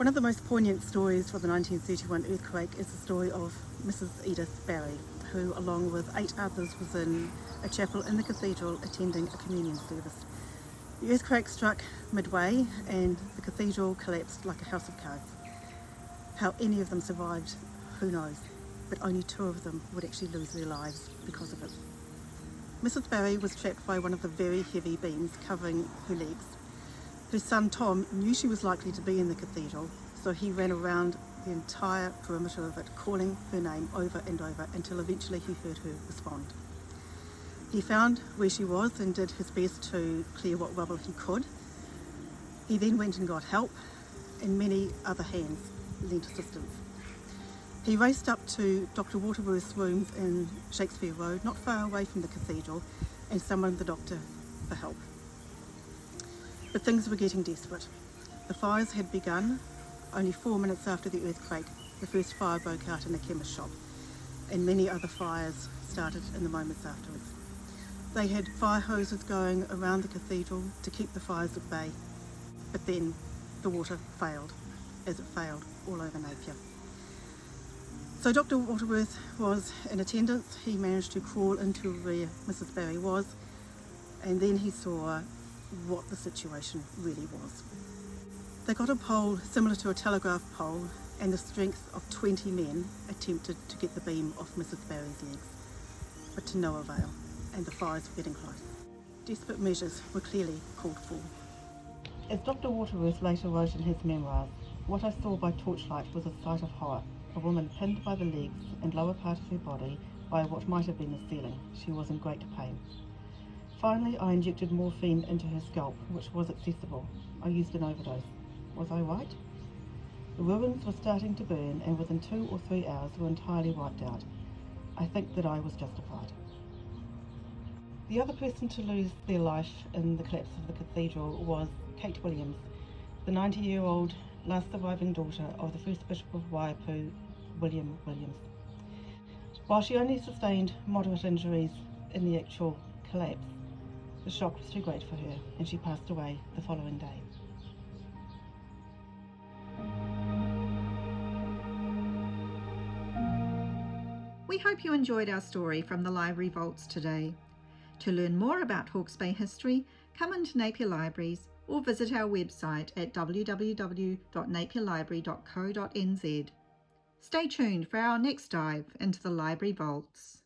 One of the most poignant stories for the 1931 earthquake is the story of Mrs. Edith Barry, who along with 8 others was in a chapel in the cathedral attending a communion service. The earthquake struck midway and the cathedral collapsed like a house of cards. How any of them survived, who knows, but only 2 of them would actually lose their lives because of it. Mrs. Barry was trapped by one of the very heavy beams covering her legs. Her son Tom knew she was likely to be in the cathedral, so he ran around the entire perimeter of it, calling her name over and over until eventually he heard her respond. He found where she was and did his best to clear what rubble he could. He then went and got help, and many other hands lent assistance. He raced up to Dr. Waterworth's rooms in Shakespeare Road, not far away from the cathedral, and summoned the doctor for help. But things were getting desperate. The fires had begun. Only 4 minutes after the earthquake, the first fire broke out in a chemist shop, and many other fires started in the moments afterwards. They had fire hoses going around the cathedral to keep the fires at bay, but then the water failed, as it failed all over Napier. So Dr. Waterworth was in attendance. He managed to crawl into where Mrs. Barry was, and then he saw what the situation really was. They got a pole similar to a telegraph pole, and the strength of 20 men attempted to get the beam off Mrs. Barry's legs, but to no avail, and the fires were getting close. Desperate measures were clearly called for. As Dr. Waterworth later wrote in his memoirs, "What I saw by torchlight was a sight of horror, a woman pinned by the legs and lower part of her body by what might have been the ceiling. She was in great pain. Finally, I injected morphine into her scalp, which was accessible. I used an overdose. Was I right? The ruins were starting to burn, and within 2 or 3 hours were entirely wiped out. I think that I was justified." The other person to lose their life in the collapse of the cathedral was Kate Williams, the 90-year-old last surviving daughter of the first Bishop of Waipu, William Williams. While she only sustained moderate injuries in the actual collapse, the shock was too great for her, and she passed away the following day. We hope you enjoyed our story from the library vaults today. To learn more about Hawke's Bay history, come into Napier Libraries or visit our website at www.napierlibrary.co.nz. Stay tuned for our next dive into the library vaults.